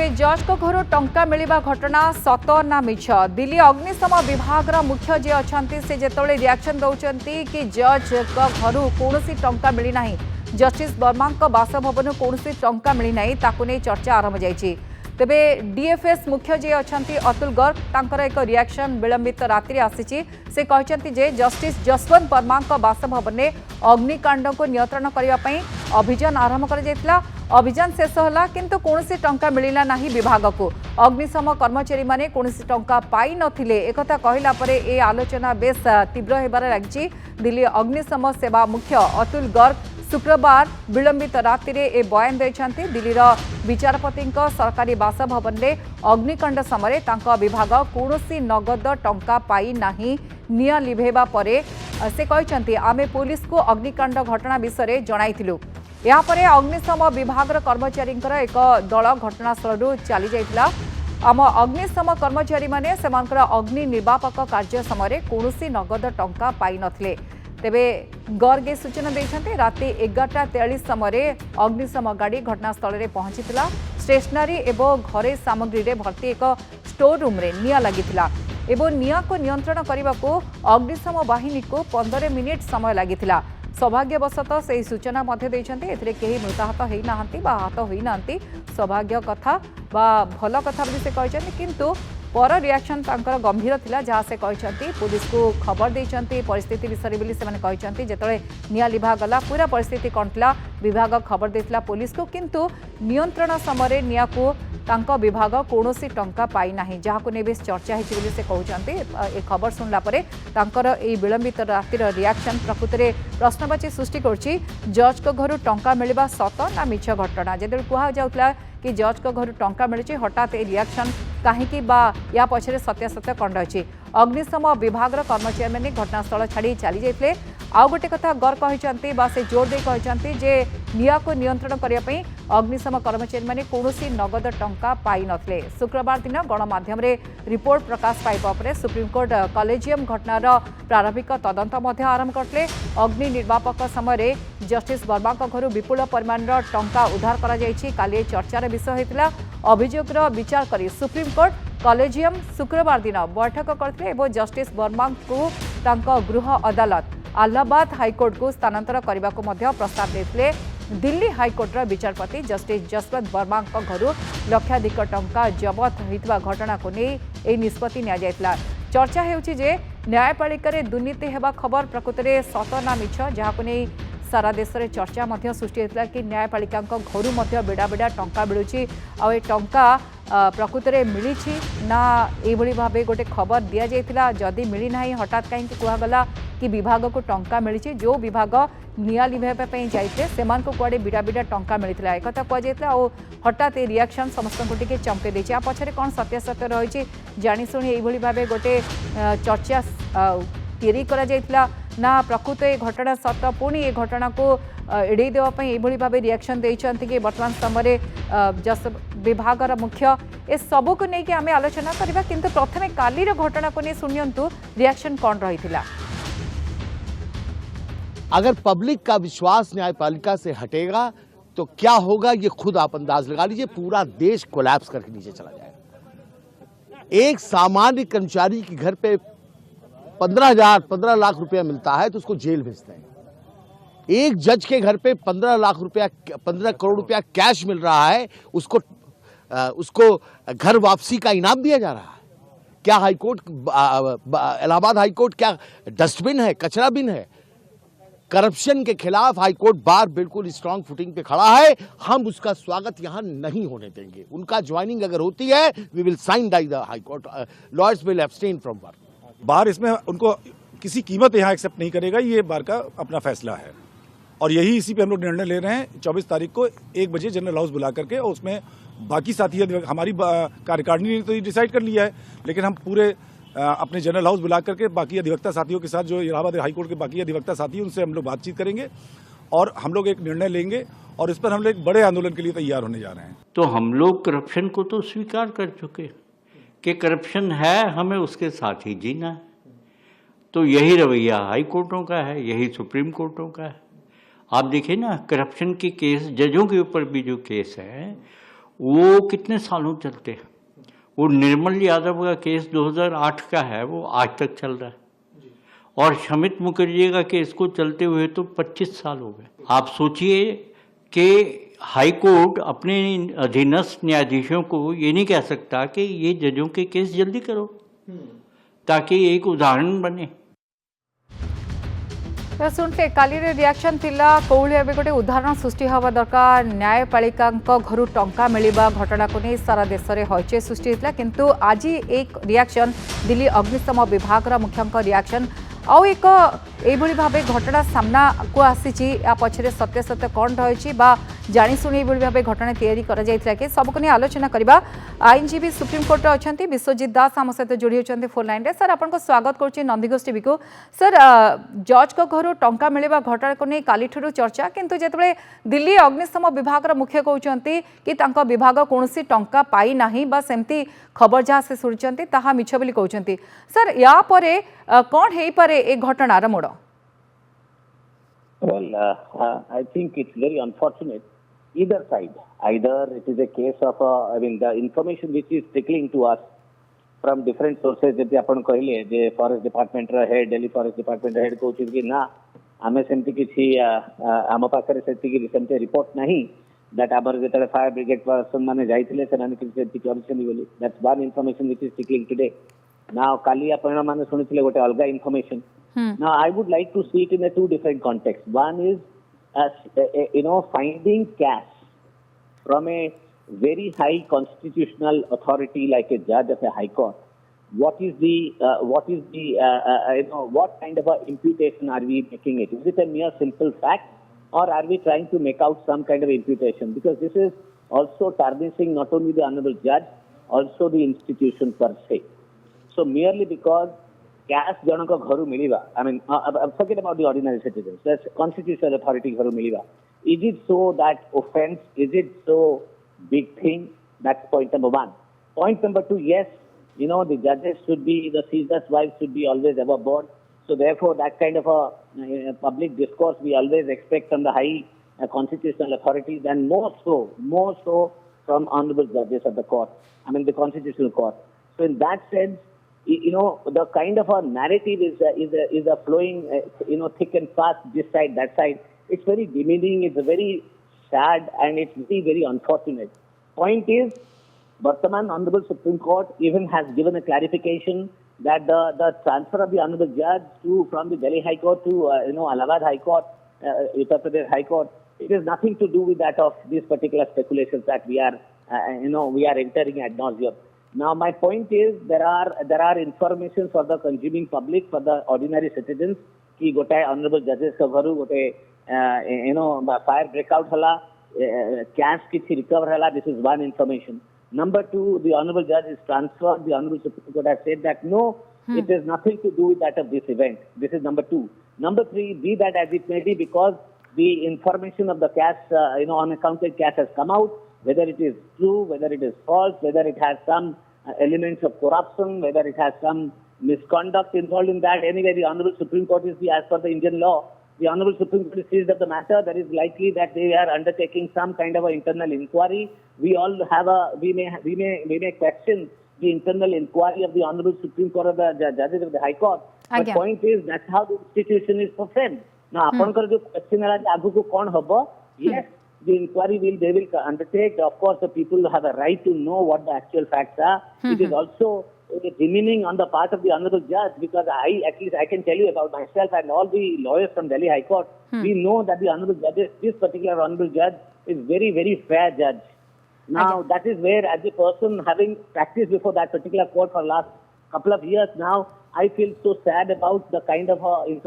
तेबे जज को घर टंका मिलिबा घटना सत ना मिछ। दिल्ली अग्निशम विभाग मुख्य जे अछंती से जेतोले रिएक्शन दौरान कि जज को घर कौन टंका मिली नाही, जस्टिस वर्मा बासभवन कौन टंका मिली नाही ताकू नहीं चर्चा आरंभ जाइछि। तेबे डीएफएस मुख्य जे अछंती अतुल गर्ग तांकर एक रिएक्शन विलंबित रात्रि आसीछि। से कहचंती जे जस्टिस जसवंत वर्मा बासभवन में अग्निकांड को नियंत्रण करने पई अभियान आरंभ कर जायतिला। अभियान शेष होला किंतु कौनसी टंका मिलिला नाही विभाग को। अग्निशम कर्मचारी माने कौनसी टंका पाई नथिले एकथा कहला परे ए आलोचना बेस तीव्र हेबार लागिछि। दिल्ली अग्निशम सेवा मुख्य अतुल गर्ग शुक्रवार विलंबित राति ए बयान देइछन्ति। दिल्लीर विचारपति सरकारी बासभवन में अग्निकांड समय तांका विभाग कौनसी नगद टंका पाई नाही। निया लिभेबा परे से कहछन्ति आमे पुलिस को अग्निकांड घटना विषय जणाइथिलु। यापरे अग्निशम विभाग कर्मचारी एक दल घटनास्थल चली जाइतिला। आम अग्निशम कर्मचारी माने सेमानकर अग्नि निर्वापक कार्य समय कौनसी नगद टंका पाई नथिले। तेबे गर्ग सूचना देइछन्ते राति 11:43 समय अग्निशम गाड़ी घटनास्थल में पहुंचीला। स्टेशनरी एवं घरे सामग्री रे भर्ती एक स्टोर रूम रे निया लागिथिला एवं निया को नियंत्रण करने को अग्निशम बाहिनी को 15 मिनिट समय लागिथिला। सौभाग्यवशतः से सूचना मध्य देइछन्ते एथिरे केही मृताहत होई नाहंती बा आहत होई नाहंती। सौभाग्य कथा बा भल कथा बोली से कहछन्ते किंतु पर रिएक्शन तांकर गंभीर थिला जहाँ से कहछन्ती पुलिस को खबर देइछन्ती परिस्थिति विषय बोली से माने कहछन्ती जेतळे निया लिभा गला पूरा परिस्थिति कंटला विभाग खबर देथिला पुलिस को किंतु नियंत्रण समय निया को तांका विभाग कौनसी टंका पाई नाही जहां ने बेस चर्चा होइछि बोली से कहउछन्ती। ए खबर सुनला परे तांकर ए विलंबित रातिर रिएक्शन प्रकृति में प्रश्नवाची सृष्टि करछि। जज को घर टंका मिलिबा सत ना मिछ घटना जेते कुहा जाउतला कि जज को घर टंका मिली हठात ए रिएक्शन कहीं बा या पछरे सत्यासत्य कौन रही। अग्निशम विभाग कर्मचारी मैंने घटनास्थल छाड़ी चली जाते। आउ गोटे कथा गर्ग कहते बा से जोर दे कहते जे निया को नियंत्रण करने अग्निशम कर्मचारी मैंने कौनसी नगद टंका पाई नथिले। शुक्रवार दिन गणमाध्यम रिपोर्ट प्रकाश पाइबा पर सुप्रीमकोर्ट कलेजियम घटनार प्रारंभिक तदंत आरंभ करते। अग्नि निर्वापक समय जस्टिस वर्मा घर विपुल परिमाण टंका उद्धार कर चर्चार विषय होता। अभियोगर विचार कर सुप्रीमकोर्ट कलेजियम शुक्रवार दिन बैठक करते जस्टिस वर्मा को तांका गृह अदालत इलाहाबाद हाईकोर्ट को स्थानांतर करने को प्रस्ताव देते। दिल्ली हाईकोर्टर विचारपति जस्टिस जसवंत वर्मा घर लक्षाधिक टंका जबत होता घटना को नहीं निष्पत्ति निया। चर्चा होउछि जे न्यायपालिका दुर्नीति हेबा खबर प्रकृति में सत ना मिछ जहां को नहीं सारा देश में चर्चा सृष्टि होता कि न्यायपालिका घर बेड़ा बेड़ा टंका मिलूँ आ टंका प्रकृति में मिली ना ये भाव गोटे खबर दि जाइथिला। जदि मिली ना हठात कहीं कहगला कि विभाग को टंका मिली जो विभाग निया लिभाई जाते से कुआड़े बिड़ा बिड़ा टंका मिलता एक कहुला और हठात ये रिएक्शन समस्त को टी चमके देछि। पछरे कौन सत्यासत्य रही जाशुणी ये भाव गोटे चर्चा तैयारी करा जाइथिला ना प्रकृत घटना सत पुणी ये घटना को एड़े देवाई ये भाव रिएक्शन देइछन्ति कि वर्तमान समय जस विभाग मुख्य ए सबू को लेकिन आम आलोचना करवा किंतु प्रथमे कालीर घटना को नहीं शुणु रिएक्शन कौन रही थिला। अगर पब्लिक का विश्वास न्यायपालिका से हटेगा तो क्या होगा ये खुद आप अंदाज लगा लीजिए। पूरा देश कोलैप्स करके नीचे चला जाएगा। एक सामान्य कर्मचारी के घर पे 15 लाख रुपया मिलता है तो उसको जेल भेजते हैं। एक जज के घर पे 15 करोड़ रुपया कैश मिल रहा है उसको घर वापसी का इनाम दिया जा रहा है। क्या हाईकोर्ट इलाहाबाद हाईकोर्ट क्या डस्टबिन है, कचरा बिन है? करप्शन के खिलाफ हाईकोर्ट बार बिल्कुल स्ट्रांग फुटिंग पे खड़ा है। हम उसका स्वागत यहां नहीं होने देंगे। उनका ज्वाइनिंग अगर होती है we will sine die the high court lawyers will abstain from work. बार इसमें उनको किसी कीमत यहाँ एक्सेप्ट नहीं करेगा, ये बार का अपना फैसला है और यही इसी पे हम लोग निर्णय ले रहे हैं। 24 तारीख को 1 बजे जनरल हाउस बुला करके और उसमें बाकी साथी हमारी कार्यकारिणी ने तो ये डिसाइड कर लिया है, लेकिन हम पूरे अपने जनरल हाउस बुला करके बाकी अधिवक्ता साथियों के साथ जो इलाहाबाद हाईकोर्ट के बाकी अधिवक्ता साथी हैं उनसे हम लोग बातचीत करेंगे और हम लोग एक निर्णय लेंगे और इस पर हम लोग एक बड़े आंदोलन के लिए तैयार होने जा रहे हैं। तो हम लोग करप्शन को तो स्वीकार कर चुके कि करप्शन है, हमें उसके साथ ही जीना है। तो यही रवैया हाई कोर्टों का है, यही सुप्रीम कोर्टों का है। आप देखिए ना, करप्शन के केस जजों के ऊपर भी जो केस है वो कितने सालों चलते हैं। वो निर्मल यादव का केस 2008 का है, वो आज तक चल रहा है। और शमित मुखर्जी का केस को चलते हुए तो 25 साल हो गए। आप सोचिए कि हाई कोर्ट अपने अधीनस्थ न्यायाधीशों को ये नहीं कह सकता कि ये जजों के केस जल्दी करो, ताकि एक उदाहरण बने। शुणते काली रिएक्शन थिला कौली एवं गोटे उदाहरण सृष्टि हवा दरकार। न्यायपालिका घर टंका मिलवा घटना को नहीं सारा देश में हईचई सृष्टि होता, किंतु आज एक रिएक्शन दिल्ली अग्निशम विभाग मुख्य रिएक्शन आउ एक यही भाव घटना सामना को आसी या पछरे सत्य सत्य कौन रही जाशुणी भाव घटना या कि सबको नहीं आलोचना करवा। आईनजीवी सुप्रीम कोर्ट अच्छा विश्वजित दास आम सहित जोड़ी होती फोन लाइन रे। सर आपको स्वागत करुच्ची नंदीघोष टीवी को। सर जज को घर टंका मिलवा घटना को नहीं काली चर्चा, किंतु जिते दिल्ली अग्निशम विभाग मुख्य कहते कि विभाग कौन टंका पाई नहीं बा सेमती खबर जहाँ से शुणुंट ताहा मिछ बोली कहते। सर या परे कौन हो पारे ए घटनार मोड़? Well, I think it's very unfortunate. Either side, either it is a case of, the information which is trickling to us from different sources. जैसे अपन कहले जे फॉरेस्ट डिपार्टमेंट रे head, Delhi forest department head कहउछि कि ना आमे सेमति किछि आम पाखरे सेमति रिपोर्ट नहीं दैट आबर जेतले फायर ब्रिगेड पर्सन माने जाइथिले से माने किछि सेमति करछनि बोली। That's one information which is trickling today. Now काली आपण माने सुनिथिले गोटे अलगा information. Now, I would like to see it in a two different contexts. One is, finding cash from a very high constitutional authority like a judge of a high court. What kind of a imputation are we making it? Is it a mere simple fact, or are we trying to make out some kind of imputation? Because this is also tarnishing not only the honorable judge, also the institution per se. So merely because cash जनक घर मिलवा, I mean, forget about the ordinary citizens. That's constitutional authority घर मिलवा. Is it so that offense? Is it so big thing? That's point number one. Point number two, yes, the judges should be, the Caesar's wives should be always above board. So therefore, that kind of a public discourse we always expect from the high constitutional authorities, and more so from honorable judges of the court. I mean, the constitutional court. So in that sense, the kind of a narrative is a flowing, thick and fast, this side, that side. It's very demeaning, it's very sad, and it's very, very unfortunate. Point is, Bartaman Honorable Supreme Court even has given a clarification that the transfer of the Honorable Judge from the Delhi High Court to, Allahabad High Court, Uttar Pradesh High Court, it has nothing to do with that of these particular speculations that we are entering ad nauseum. Now, my point is there are information for the consuming public, for the ordinary citizens, कि गोटे honorable judges का घरू गोटे fire breakout हला, cash किसी recover हला. This is one information. Number two, the honorable judge is transferred. The honorable Supreme Court has said that no, it has nothing to do with that of this event. This is number two. Number three, be that as it may be, because the information of the cash, unaccounted cash has come out. Whether it is true, whether it is false, whether it has some elements of corruption, whether it has some misconduct involved in that. Anyway, the Honorable Supreme Court is as per the Indian law, the Honorable Supreme Court is seized of the matter. There is likely that they are undertaking some kind of an internal inquiry. We may question the internal inquiry of the Honorable Supreme Court of the judges of the High Court. But the point is, that's how the institution is performed. Now, apankar jo question ala aguku kon hobo? Yes. The inquiry they will undertake. Of course, the people have a right to know what the actual facts are. It is also demeaning on the part of the honorable judge, because at least I can tell you about myself and all the lawyers from Delhi High Court. We know that the honorable judge, this particular honorable judge, is very, very fair judge. Now, that is where, as a person having practiced before that particular court for the last couple of years now, I feel so sad about the kind of,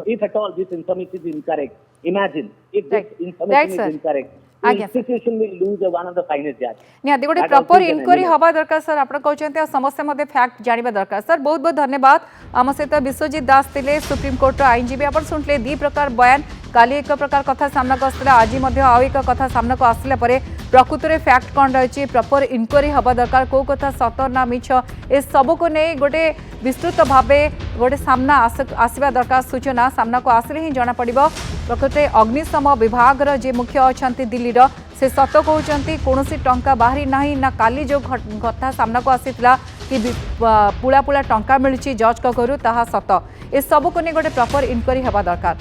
if at all this information is incorrect. Imagine if this information is incorrect. The institution will lose one of the finest judge. निहाती गोटे proper inquiry हवा दरकार sir. आप कहते समस्या मध्य fact जानिबा दरकार. Sir बहुत बहुत धन्यवाद. आम सहित विश्वजित दास थिले सुप्रीम कोर्ट आईनजीवी. आप शुणिले दी प्रकार बयान. काली एक प्रकार कथा सामना को आसला, आज आउ एक कथा सामना को आसला परे प्रकृत में फैक्ट कौन रही, प्रॉपर इनक्वारी हवा दरकार, कौ कथा सत ना मिछ, ए सब को नहीं गोटे विस्तृत भाव गोटे सामना आसवा दरकार. सूचना सामना को आसले ही जना पड़ो प्रकृत अग्निशम विभाग जे मुख्य अच्छा दिल्ली से सत कहते कौन टंका बाहरी ना ना काली जो कथा सामना को आसीला कि पुला पुला टंका मिली जज घर ताहा सत ए सबको नहीं गोटे प्रॉपर इनक्वारी हेबा दरकार।